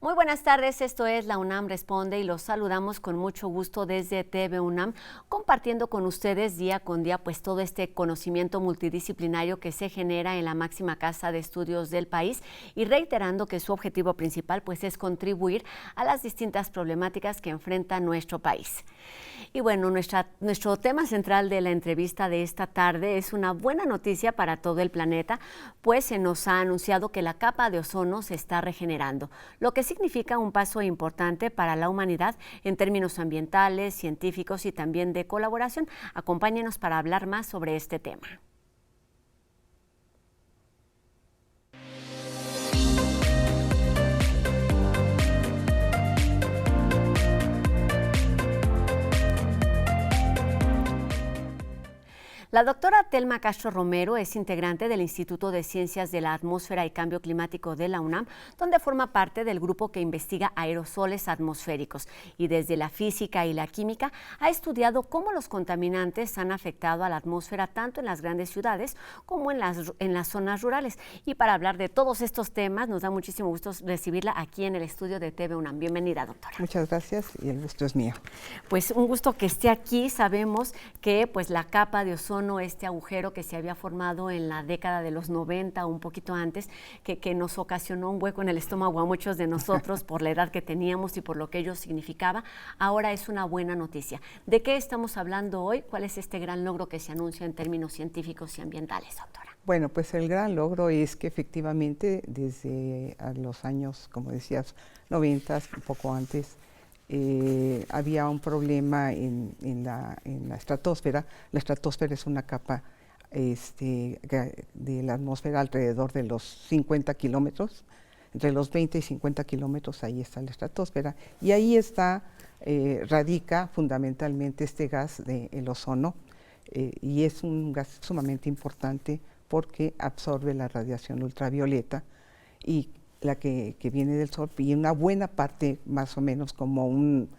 Muy buenas tardes, esto es La UNAM Responde y los saludamos con mucho gusto desde TV UNAM, compartiendo con ustedes día con día pues todo este conocimiento multidisciplinario que se genera en la máxima casa de estudios del país y reiterando que su objetivo principal pues es contribuir a las distintas problemáticas que enfrenta nuestro país. Y bueno, nuestro tema central de la entrevista de esta tarde es una buena noticia para todo el planeta, pues se nos ha anunciado que la capa de ozono se está regenerando, lo que significa un paso importante para la humanidad en términos ambientales, científicos y también de colaboración. Acompáñenos para hablar más sobre este tema. La doctora Telma Castro Romero es integrante del Instituto de Ciencias de la Atmósfera y Cambio Climático de la UNAM, donde forma parte del grupo que investiga aerosoles atmosféricos y desde la física y la química ha estudiado cómo los contaminantes han afectado a la atmósfera tanto en las grandes ciudades como en las zonas rurales. Y para hablar de todos estos temas, nos da muchísimo gusto recibirla aquí en el estudio de TV UNAM. Bienvenida, doctora. Muchas gracias y el gusto es mío. Pues un gusto que esté aquí. Sabemos que pues la capa de ozono, este agujero que se había formado en la década de los 90 o un poquito antes, que nos ocasionó un hueco en el estómago a muchos de nosotros por la edad que teníamos y por lo que ello significaba, ahora es una buena noticia. ¿De qué estamos hablando hoy? ¿Cuál es este gran logro que se anuncia en términos científicos y ambientales, doctora? Bueno, pues el gran logro es que efectivamente desde los años, como decías, 90, un poco antes, había un problema en la estratosfera. La estratosfera es una capa de la atmósfera alrededor de los 50 kilómetros, entre los 20 y 50 kilómetros, ahí está la estratosfera, y ahí radica fundamentalmente este gas del ozono, y es un gas sumamente importante porque absorbe la radiación ultravioleta y la que viene del sol, y una buena parte, más o menos como un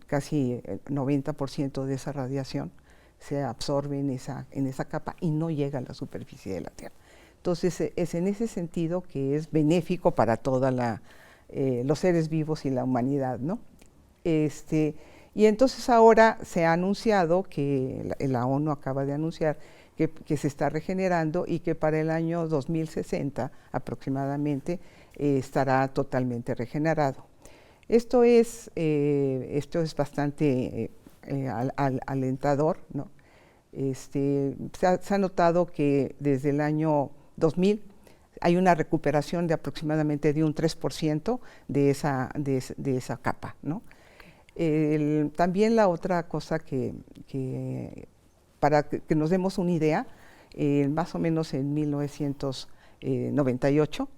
casi 90% de esa radiación se absorbe en esa capa y no llega a la superficie de la Tierra. Entonces es en ese sentido que es benéfico para todos los seres vivos y la humanidad, ¿no? Y entonces ahora se ha anunciado que la ONU acaba de anunciar que se está regenerando y que para el año 2060 aproximadamente estará totalmente regenerado. Esto es bastante alentador, ¿no? Se ha notado que desde el año 2000 hay una recuperación de aproximadamente de un 3% de esa capa, ¿no? También la otra cosa para que nos demos una idea, más o menos en 1998,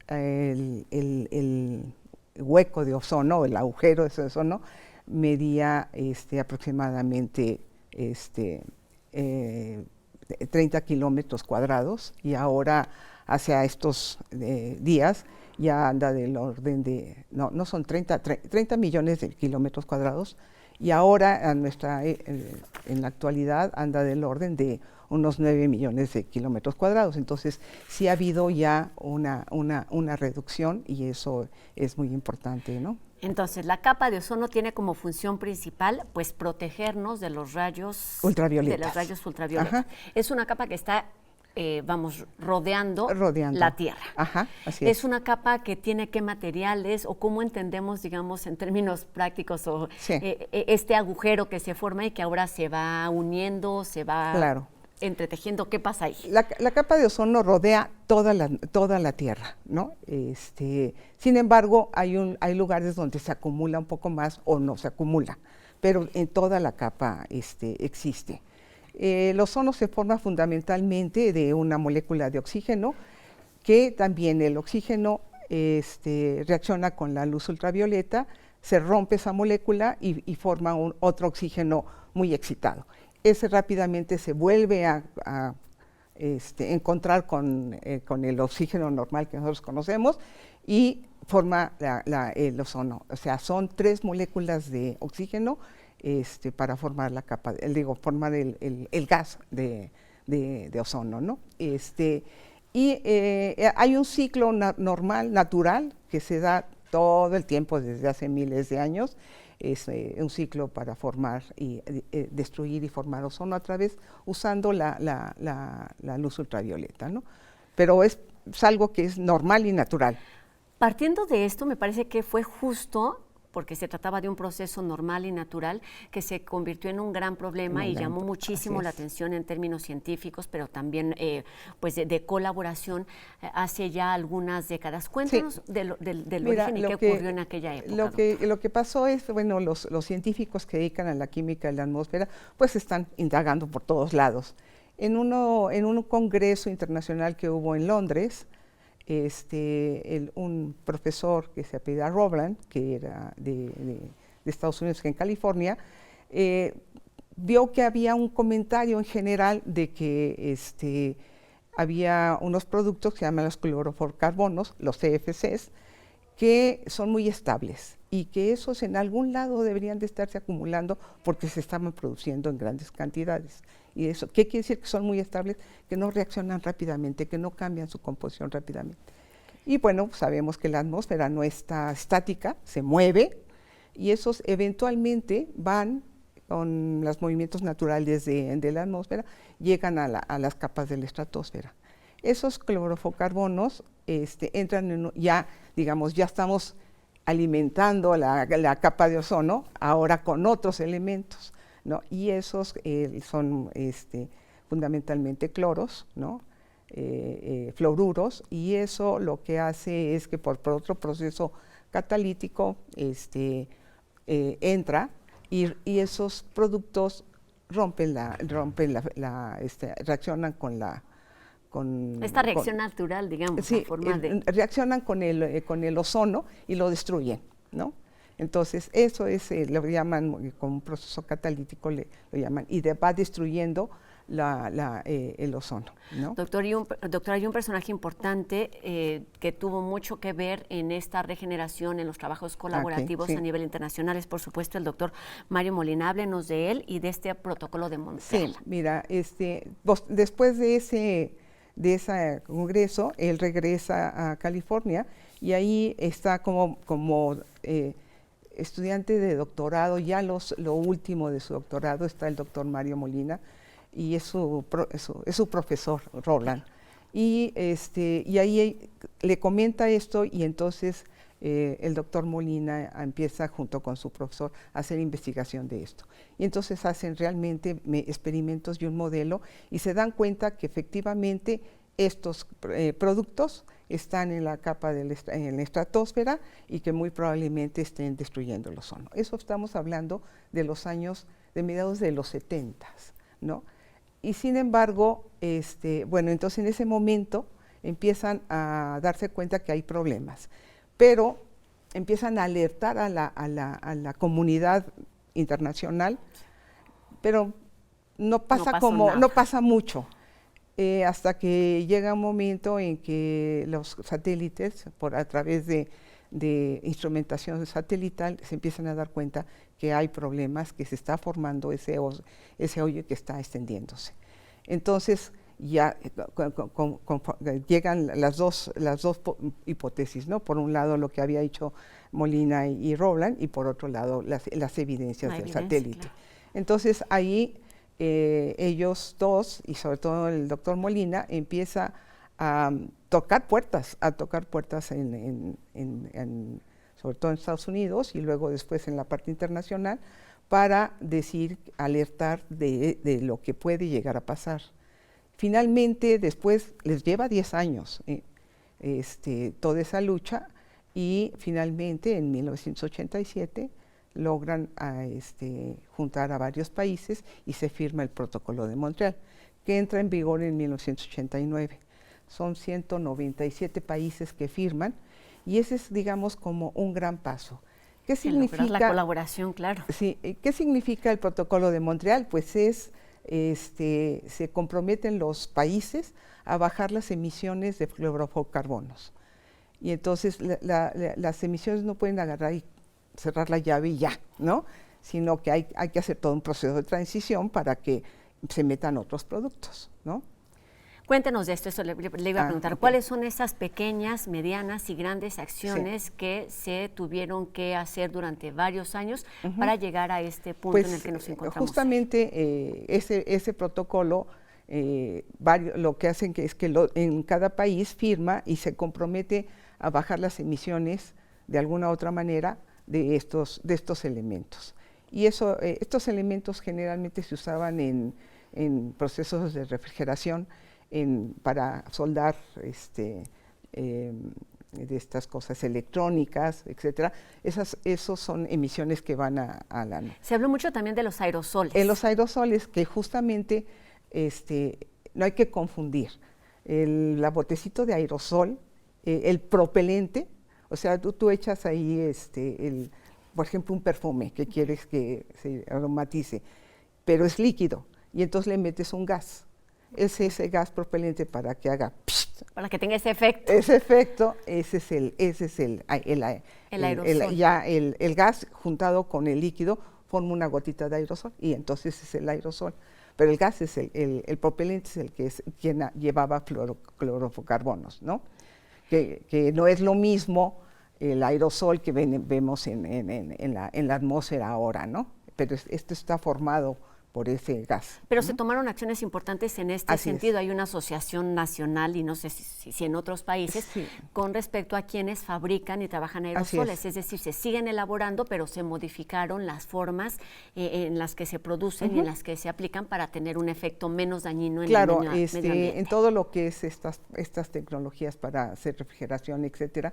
el hueco de ozono, el agujero de ozono, medía aproximadamente 30 kilómetros cuadrados, y ahora hacia estos días ya anda del orden de, no son 30 millones de kilómetros cuadrados, y ahora en la actualidad anda del orden de unos 9 millones de kilómetros cuadrados. Entonces sí ha habido ya una reducción, y eso es muy importante, ¿no? Entonces, la capa de ozono tiene como función principal pues protegernos de los rayos ultravioletas. Es una capa que está rodeando la Tierra. Ajá, así es. ¿Es una capa que tiene qué materiales o cómo entendemos, digamos, en términos prácticos, sí, este agujero que se forma y que ahora se va uniendo, se va claro entretejiendo? ¿Qué pasa ahí? La capa de ozono rodea toda la Tierra, ¿no? Sin embargo, hay lugares donde se acumula un poco más o no se acumula, pero en toda la capa existe. El ozono se forma fundamentalmente de una molécula de oxígeno, que también el oxígeno reacciona con la luz ultravioleta, se rompe esa molécula y forma otro oxígeno muy excitado. Ese rápidamente se vuelve a encontrar con el oxígeno normal que nosotros conocemos y forma el ozono. O sea, son 3 moléculas de oxígeno para formar la capa, formar el gas de ozono, ¿no? Y hay un ciclo normal, natural, que se da todo el tiempo, desde hace miles de años, es un ciclo para formar y destruir y formar ozono a través, usando la luz ultravioleta, ¿no? Pero es algo que es normal y natural. Partiendo de esto, me parece que fue justo, porque se trataba de un proceso normal y natural, que se convirtió en un gran problema y llamó muchísimo la atención en términos científicos, pero también pues de colaboración hace ya algunas décadas. Cuéntanos del origen y qué ocurrió en aquella época. Lo que pasó es, bueno, los científicos que dedican a la química de la atmósfera, pues están indagando por todos lados. En un congreso internacional que hubo en Londres, un profesor que se apellida Rowland, que era de Estados Unidos, que en California, vio que había un comentario en general de que había unos productos que se llaman los clorofluorocarbonos, los CFCs, que son muy estables y que esos en algún lado deberían de estarse acumulando porque se estaban produciendo en grandes cantidades. ¿Y eso qué quiere decir? Que son muy estables, que no reaccionan rápidamente, que no cambian su composición rápidamente. Y bueno, sabemos que la atmósfera no está estática, se mueve, y esos eventualmente van con los movimientos naturales de la atmósfera, llegan a las capas de la estratosfera. Esos clorofluorocarbonos entran ya estamos alimentando la capa de ozono, ahora con otros elementos, ¿no? Y esos son fundamentalmente cloros, ¿no? Fluoruros, y eso lo que hace es que por otro proceso catalítico entra y esos productos reaccionan esta reacción natural, digamos, sí, forma reaccionan con el ozono y lo destruyen, ¿no? Entonces, eso es, lo llaman, con un proceso catalítico lo llaman, y va destruyendo el ozono, ¿no? Doctora, hay un personaje importante que tuvo mucho que ver en esta regeneración, en los trabajos colaborativos a nivel internacional, es por supuesto el doctor Mario Molina. Háblenos de él y de este protocolo de Montreal. Sí, mira, después de ese congreso, él regresa a California y ahí está como estudiante de doctorado, ya lo último de su doctorado, está el doctor Mario Molina, y es su profesor, Rowland. Y ahí le comenta esto, y entonces el doctor Molina empieza junto con su profesor a hacer investigación de esto. Y entonces hacen realmente experimentos y un modelo, y se dan cuenta que efectivamente estos productos están en la capa en la estratosfera y que muy probablemente estén destruyendo el ozono. Eso estamos hablando de mediados de los 70, ¿no? Y sin embargo, bueno, entonces en ese momento empiezan a darse cuenta que hay problemas, pero empiezan a alertar a la comunidad internacional, pero no pasa mucho. Hasta que llega un momento en que los satélites, a través de instrumentación satelital, se empiezan a dar cuenta que hay problemas, que se está formando ese hoyo que está extendiéndose. Entonces ya llegan las dos hipótesis, ¿no? Por un lado lo que había hecho Molina y Rowland, y por otro lado las evidencias del satélite. Claro. Entonces ahí ellos dos, y sobre todo el doctor Molina, empieza a tocar puertas sobre todo en Estados Unidos y luego después en la parte internacional, para alertar de lo que puede llegar a pasar. Finalmente, después les lleva 10 años toda esa lucha, y finalmente en 1987 logran juntar a varios países y se firma el Protocolo de Montreal, que entra en vigor en 1989. Son 197 países que firman, y ese es, digamos, como un gran paso. ¿Qué significa la colaboración, claro? Sí, ¿qué significa el Protocolo de Montreal? Pues se comprometen los países a bajar las emisiones de fluorofluorocarbonos. Y entonces las emisiones no pueden agarrar y cerrar la llave y ya, ¿no? Sino que hay que hacer todo un proceso de transición para que se metan otros productos, ¿no? Cuéntenos de esto, eso le iba a preguntar. Ok. ¿Cuáles son esas pequeñas, medianas y grandes acciones que se tuvieron que hacer durante varios años para llegar a este punto en el que nos encontramos? Justamente ese protocolo, lo que hacen es que en cada país firma y se compromete a bajar las emisiones de alguna otra manera de estos elementos. Y estos elementos generalmente se usaban en procesos de refrigeración, para soldar de estas cosas electrónicas, etcétera. Esos son emisiones que van a la nube. Se habló mucho también de los aerosoles. En los aerosoles, que justamente no hay que confundir la botecito de aerosol, el propelente, o sea, tú echas ahí, por ejemplo, un perfume que quieres que se aromatice, pero es líquido, y entonces le metes un gas. Es ese gas propelente para que haga psh, para que tenga ese efecto. Ese efecto, ese es el aerosol. El gas juntado con el líquido forma una gotita de aerosol y entonces es el aerosol. Pero el gas es el propelente es el que quien llevaba clorocarbonos, ¿no? Que no es lo mismo el aerosol que vemos en la atmósfera ahora, ¿no? Pero esto está formado por ese gas. Pero se tomaron acciones importantes en este sentido. Hay una asociación nacional, y no sé si en otros países, con respecto a quienes fabrican y trabajan aerosoles. Es decir, se siguen elaborando, pero se modificaron las formas en las que se producen y en las que se aplican para tener un efecto menos dañino en el medio ambiente. En todo lo que es estas tecnologías para hacer refrigeración, etcétera,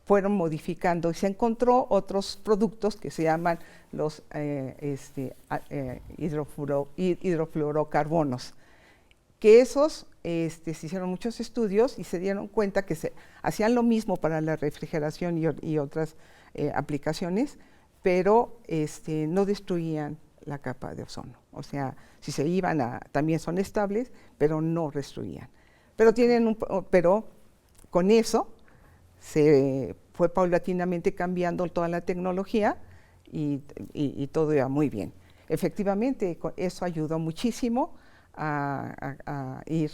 fueron modificando y se encontró otros productos que se llaman los hidrofluorocarbonos, que esos se hicieron muchos estudios y se dieron cuenta que se hacían lo mismo para la refrigeración y otras aplicaciones, pero no destruían la capa de ozono. O sea, si se iban también son estables, pero no destruían. Pero con eso se fue paulatinamente cambiando toda la tecnología y todo iba muy bien. Efectivamente, eso ayudó muchísimo a ir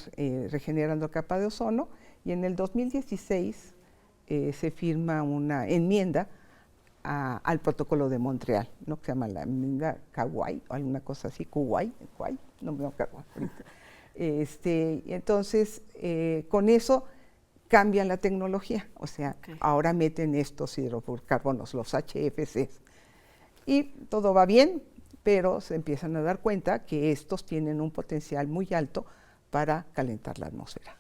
regenerando capa de ozono y en el 2016 se firma una enmienda al protocolo de Montreal, ¿no? Que se llama la enmienda Kauai o alguna cosa así, Kauai, no me acuerdo ahorita. Entonces, con eso cambian la tecnología, o sea, ahora meten estos hidrocarbonos, los HFCs, y todo va bien, pero se empiezan a dar cuenta que estos tienen un potencial muy alto para calentar la atmósfera.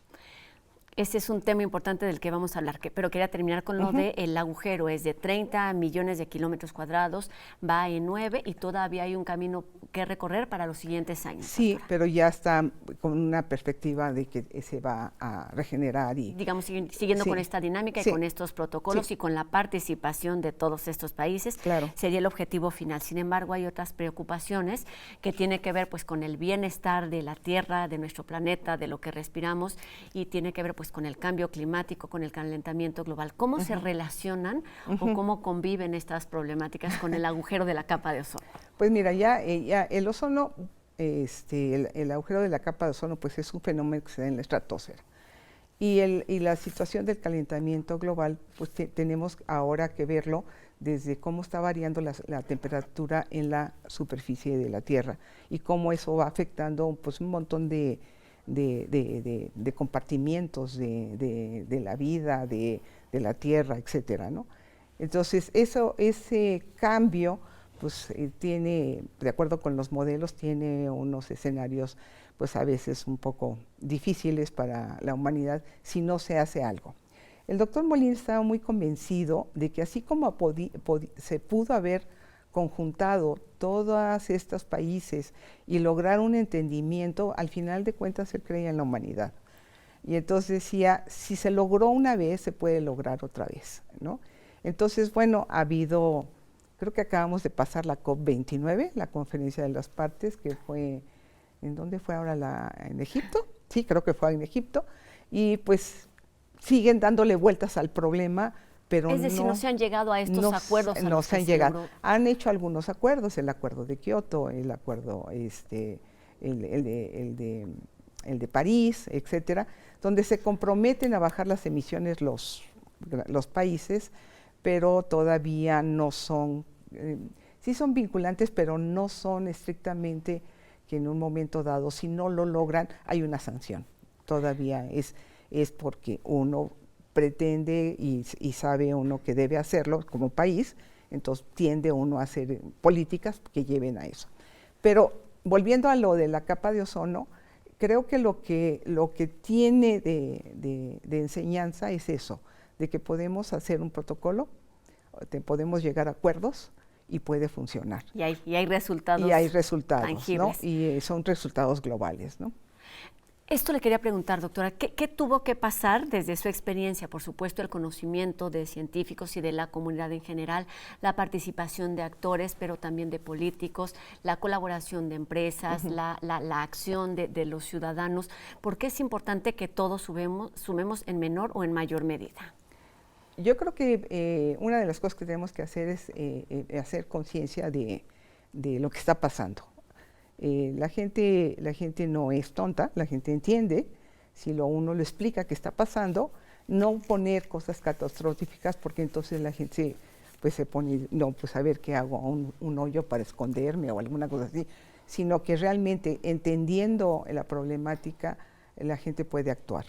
Ese es un tema importante del que vamos a hablar, pero quería terminar con lo del agujero. Es de 30 millones de kilómetros cuadrados, va en 9 y todavía hay un camino que recorrer para los siguientes años. Sí, pero ya está con una perspectiva de que se va a regenerar. Digamos, siguiendo con esta dinámica y con estos protocolos y con la participación de todos estos países, sería el objetivo final. Sin embargo, hay otras preocupaciones que tienen que ver pues, con el bienestar de la Tierra, de nuestro planeta, de lo que respiramos, y tiene que ver pues con el cambio climático, con el calentamiento global. ¿Cómo se relacionan o cómo conviven estas problemáticas con el agujero de la capa de ozono? Pues mira, ya el ozono, el agujero de la capa de ozono, pues es un fenómeno que se da en la estratosfera. Y la situación del calentamiento global, pues tenemos ahora que verlo desde cómo está variando la temperatura en la superficie de la Tierra y cómo eso va afectando pues, un montón de compartimientos de la vida, de la Tierra, etcétera, ¿no? Entonces, ese cambio, pues tiene, de acuerdo con los modelos, tiene unos escenarios, pues a veces un poco difíciles para la humanidad si no se hace algo. El doctor Molina estaba muy convencido de que así como se pudo haber conjuntado todos estos países y lograr un entendimiento, al final de cuentas él creía en la humanidad. Y entonces decía, si se logró una vez, se puede lograr otra vez, ¿no? Entonces, bueno, ha habido, creo que acabamos de pasar la COP29, la conferencia de las partes, que fue, ¿en dónde fue ahora? ¿En Egipto? Sí, creo que fue en Egipto. Y pues siguen dándole vueltas al problema, pero es decir, no se han llegado a estos acuerdos. No se han llegado. Han hecho algunos acuerdos, el acuerdo de Kioto, el acuerdo, el el de París, etcétera, donde se comprometen a bajar las emisiones los países, pero todavía no son, sí son vinculantes, pero no son estrictamente que en un momento dado, si no lo logran, hay una sanción. Todavía es porque uno pretende y sabe uno que debe hacerlo como país, entonces tiende uno a hacer políticas que lleven a eso. Pero volviendo a lo de la capa de ozono, creo que lo que tiene de enseñanza es eso, de que podemos hacer un protocolo, podemos llegar a acuerdos y puede funcionar. Y hay resultados. Y hay resultados, tangibles, ¿no? Y son resultados globales, ¿no? Esto le quería preguntar, doctora, ¿qué tuvo que pasar desde su experiencia? Por supuesto, el conocimiento de científicos y de la comunidad en general, la participación de actores, pero también de políticos, la colaboración de empresas, la acción de los ciudadanos. ¿Por qué es importante que todos sumemos en menor o en mayor medida? Yo creo que una de las cosas que tenemos que hacer es hacer conciencia de lo que está pasando. La gente no es tonta, la gente entiende, si uno lo explica qué está pasando, no poner cosas catastróficas porque entonces la gente pues se pone, no, pues a ver qué hago, un hoyo para esconderme o alguna cosa así, sino que realmente entendiendo la problemática la gente puede actuar.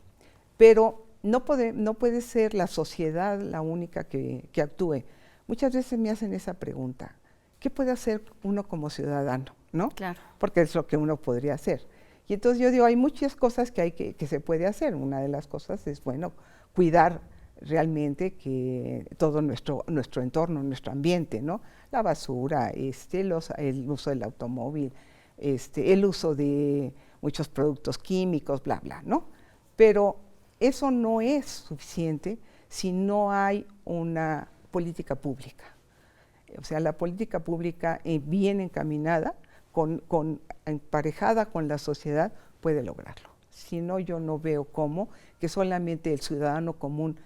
Pero no puede ser la sociedad la única que actúe. Muchas veces me hacen esa pregunta, ¿qué puede hacer uno como ciudadano? ¿No? Claro. Porque es lo que uno podría hacer. Y entonces yo digo, hay muchas cosas que se puede hacer. Una de las cosas es, bueno, cuidar realmente que todo nuestro entorno, nuestro ambiente, ¿no? La basura, el uso del automóvil, el uso de muchos productos químicos, bla, bla, ¿no? Pero eso no es suficiente si no hay una política pública. O sea, la política pública bien encaminada, emparejada con la sociedad, puede lograrlo. Si no, yo no veo cómo que solamente el ciudadano común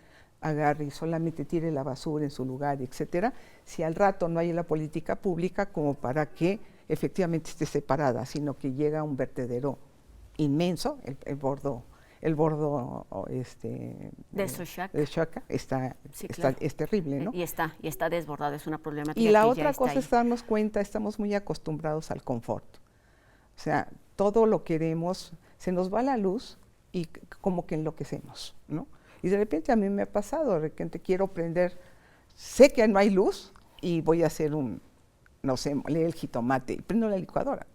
agarre y solamente tire la basura en su lugar, etcétera, si al rato no hay la política pública como para que efectivamente esté separada, sino que llega a un vertedero inmenso, el bordo de Xochitl es terrible, ¿no? Y está desbordado, es una problemática. Y la otra cosa es darnos cuenta, estamos muy acostumbrados al confort. O sea, todo lo queremos, se nos va la luz y como que enloquecemos, ¿no? Y de repente a mí me ha pasado, de repente quiero prender, sé que no hay luz y voy a hacer no sé, moler el jitomate y prendo la licuadora.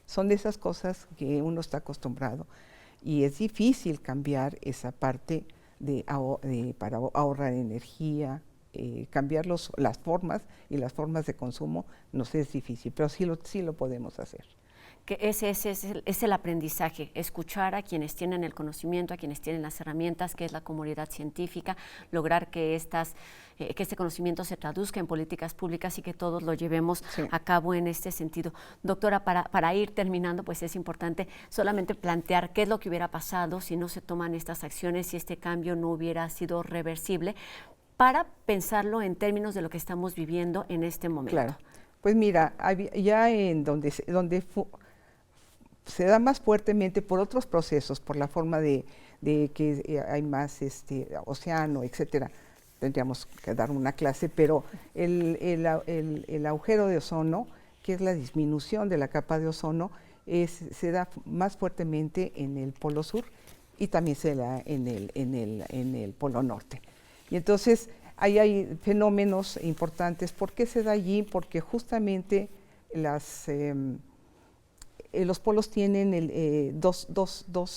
Son de esas cosas que uno está acostumbrado. Y es difícil cambiar esa parte para ahorrar energía, cambiar las formas y las formas de consumo nos es difícil, pero sí lo podemos hacer. Que ese es el aprendizaje, escuchar a quienes tienen el conocimiento, a quienes tienen las herramientas, que es la comunidad científica, lograr que este conocimiento se traduzca en políticas públicas y que todos lo llevemos a cabo en este sentido. Doctora, para ir terminando, pues es importante solamente plantear qué es lo que hubiera pasado si no se toman estas acciones, si este cambio no hubiera sido reversible, para pensarlo en términos de lo que estamos viviendo en este momento. Claro, pues mira, ya en donde se da más fuertemente por otros procesos, por la forma de que hay más océano, etcétera. Tendríamos que dar una clase, pero el agujero de ozono, que es la disminución de la capa de ozono, se da más fuertemente en el polo sur y también se da en el polo norte. Y entonces ahí hay fenómenos importantes. ¿Por qué se da allí? Porque justamente los polos tienen dos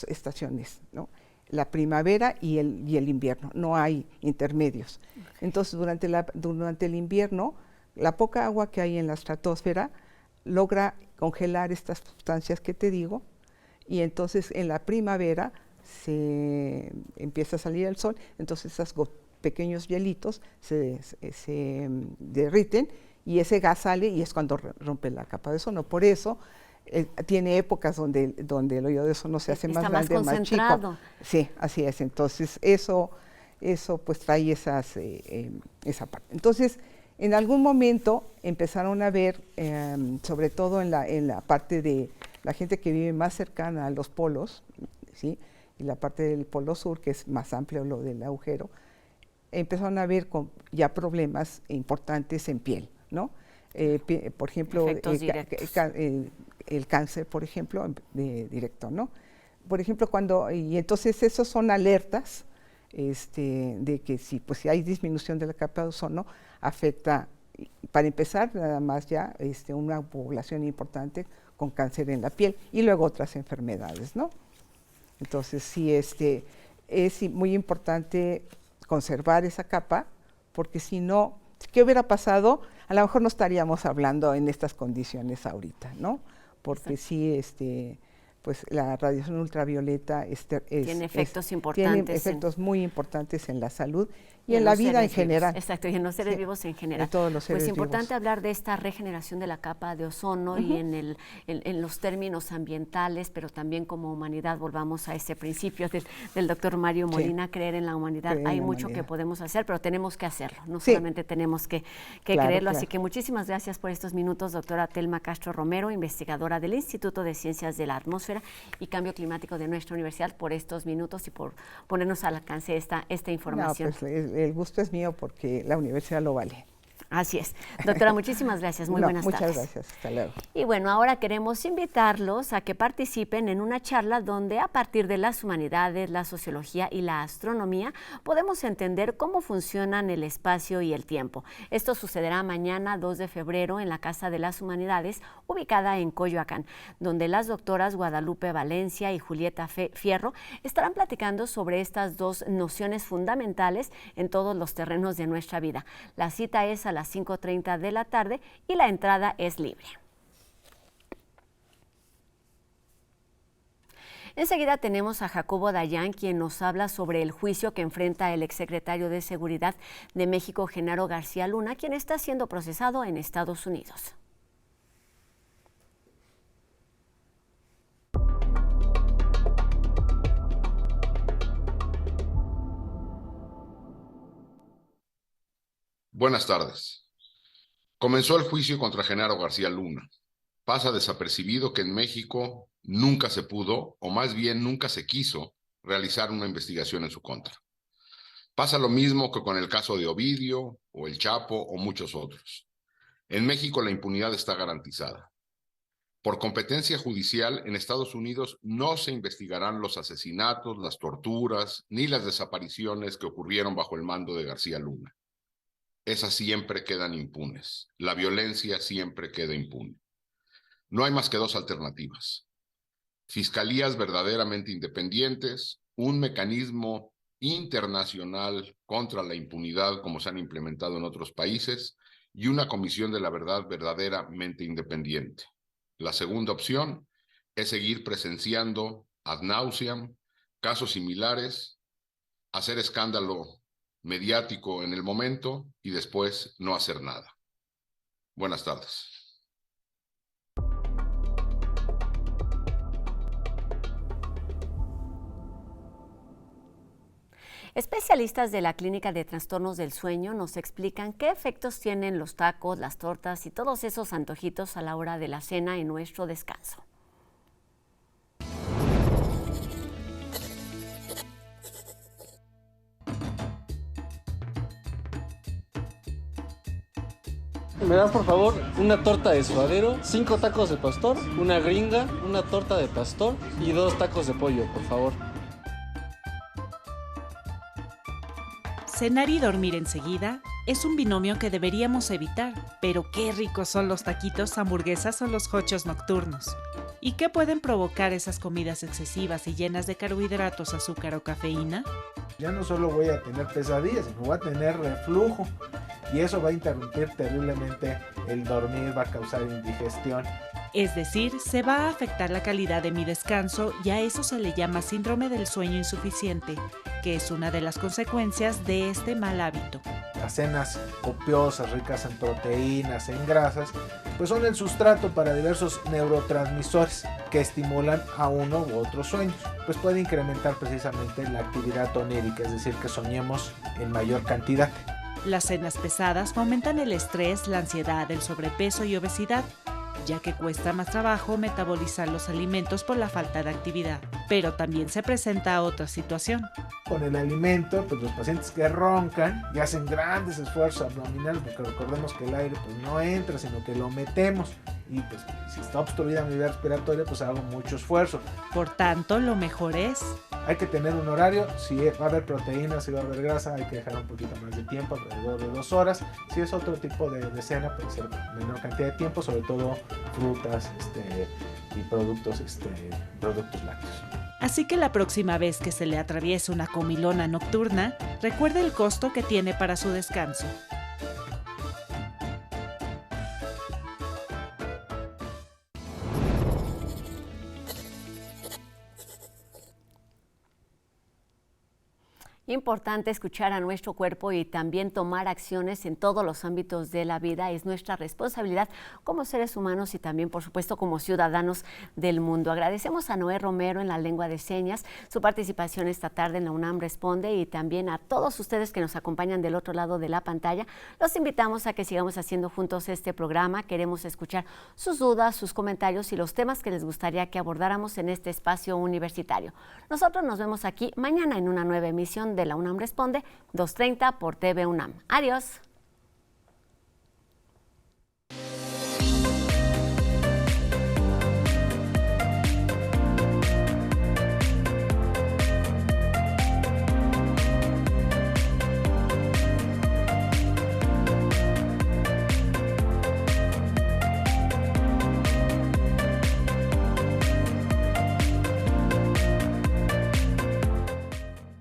estaciones, ¿no? La primavera y el invierno, no hay intermedios. Entonces, durante el invierno, la poca agua que hay en la estratosfera logra congelar estas sustancias que te digo, y entonces en la primavera se empieza a salir el sol, entonces esos pequeños hielitos se derriten y ese gas sale y es cuando rompe la capa de ozono. Por eso tiene épocas donde el hoyo de ozono se hace más grande, más chico. Sí, así es. Entonces eso pues trae esa parte. Entonces, en algún momento empezaron a ver, sobre todo en la parte de la gente que vive más cercana a los polos, ¿sí? Y la parte del polo sur, que es más amplio lo del agujero, empezaron a haber ya problemas importantes en piel, ¿no? Por ejemplo, el cáncer, por ejemplo, directo, ¿no? Por ejemplo, y entonces esos son alertas de que si hay disminución de la capa de ozono, afecta, para empezar, nada más ya una población importante con cáncer en la piel y luego otras enfermedades, ¿no? Entonces, sí, es muy importante conservar esa capa, porque si no, ¿qué hubiera pasado? A lo mejor no estaríamos hablando en estas condiciones ahorita, ¿no? Porque sí, pues la radiación ultravioleta tiene efectos importantes. Tiene efectos muy importantes en la salud y en la vida en general. Exacto, y en los seres vivos en general. En todos los seres vivos. Pues importante vivos. Hablar de esta regeneración de la capa de ozono y en los términos ambientales, pero también como humanidad, volvamos a ese principio del doctor Mario Molina, creer en la humanidad. Hay mucho que podemos hacer, pero tenemos que hacerlo, no solamente tenemos que creerlo. Así que muchísimas gracias por estos minutos, doctora Telma Castro Romero, investigadora del Instituto de Ciencias de la Atmósfera y Cambio Climático de nuestra universidad, por estos minutos y por ponernos al alcance esta información. No, pues el gusto es mío porque la universidad lo vale. Así es. Doctora, muchísimas gracias. Muy buenas tardes. Muchas gracias. Hasta luego. Y bueno, ahora queremos invitarlos a que participen en una charla donde a partir de las humanidades, la sociología y la astronomía podemos entender cómo funcionan el espacio y el tiempo. Esto sucederá mañana 2 de febrero en la Casa de las Humanidades, ubicada en Coyoacán, donde las doctoras Guadalupe Valencia y Julieta Fierro estarán platicando sobre estas dos nociones fundamentales en todos los terrenos de nuestra vida. La cita es a las 5:30 de la tarde y la entrada es libre. Enseguida tenemos a Jacobo Dayan, quien nos habla sobre el juicio que enfrenta el exsecretario de Seguridad de México, Genaro García Luna, quien está siendo procesado en Estados Unidos. Buenas tardes. Comenzó el juicio contra Genaro García Luna. Pasa desapercibido que en México nunca se pudo, o más bien nunca se quiso, realizar una investigación en su contra. Pasa lo mismo que con el caso de Ovidio, o el Chapo, o muchos otros. En México la impunidad está garantizada. Por competencia judicial, en Estados Unidos no se investigarán los asesinatos, las torturas, ni las desapariciones que ocurrieron bajo el mando de García Luna. Esas siempre quedan impunes. La violencia siempre queda impune. No hay más que dos alternativas: fiscalías verdaderamente independientes, un mecanismo internacional contra la impunidad como se han implementado en otros países, y una comisión de la verdad verdaderamente independiente. La segunda opción es seguir presenciando ad nauseam casos similares, hacer escándalo mediático en el momento y después no hacer nada. Buenas tardes. Especialistas de la Clínica de Trastornos del Sueño nos explican qué efectos tienen los tacos, las tortas y todos esos antojitos a la hora de la cena en nuestro descanso. ¿Me das, por favor, una torta de suadero, 5 tacos de pastor, una gringa, una torta de pastor y 2 tacos de pollo, por favor? Cenar y dormir enseguida es un binomio que deberíamos evitar, pero qué ricos son los taquitos, hamburguesas o los hochos nocturnos. ¿Y qué pueden provocar esas comidas excesivas y llenas de carbohidratos, azúcar o cafeína? Ya no solo voy a tener pesadillas, sino voy a tener reflujo. Y eso va a interrumpir terriblemente el dormir, va a causar indigestión. Es decir, se va a afectar la calidad de mi descanso y a eso se le llama síndrome del sueño insuficiente, que es una de las consecuencias de este mal hábito. Las cenas copiosas, ricas en proteínas, en grasas, pues son el sustrato para diversos neurotransmisores que estimulan a uno u otros sueños. Pues puede incrementar precisamente la actividad onírica, es decir, que soñemos en mayor cantidad. Las cenas pesadas fomentan el estrés, la ansiedad, el sobrepeso y obesidad. ya que cuesta más trabajo metabolizar los alimentos por la falta de actividad. Pero también se presenta otra situación. Con el alimento, pues los pacientes que roncan y hacen grandes esfuerzos abdominales, porque recordemos que el aire pues no entra, sino que lo metemos. Y pues si está obstruida mi vía respiratoria, pues hago mucho esfuerzo. Por tanto, lo mejor es... Hay que tener un horario, si va a haber proteínas, si va a haber grasa, hay que dejar un poquito más de tiempo, alrededor de 2 horas. Si es otro tipo de cena, puede ser menor cantidad de tiempo, sobre todo frutas y productos lácteos. Así que la próxima vez que se le atraviese una comilona nocturna, recuerde el costo que tiene para su descanso. Importante escuchar a nuestro cuerpo y también tomar acciones en todos los ámbitos de la vida. Es nuestra responsabilidad como seres humanos y también, por supuesto, como ciudadanos del mundo. Agradecemos a Noé Romero en la lengua de señas su participación esta tarde en la UNAM Responde y también a todos ustedes que nos acompañan del otro lado de la pantalla. Los invitamos a que sigamos haciendo juntos este programa. Queremos escuchar sus dudas, sus comentarios y los temas que les gustaría que abordáramos en este espacio universitario. Nosotros nos vemos aquí mañana en una nueva emisión de la UNAM Responde, 2:30 por TV UNAM. Adiós.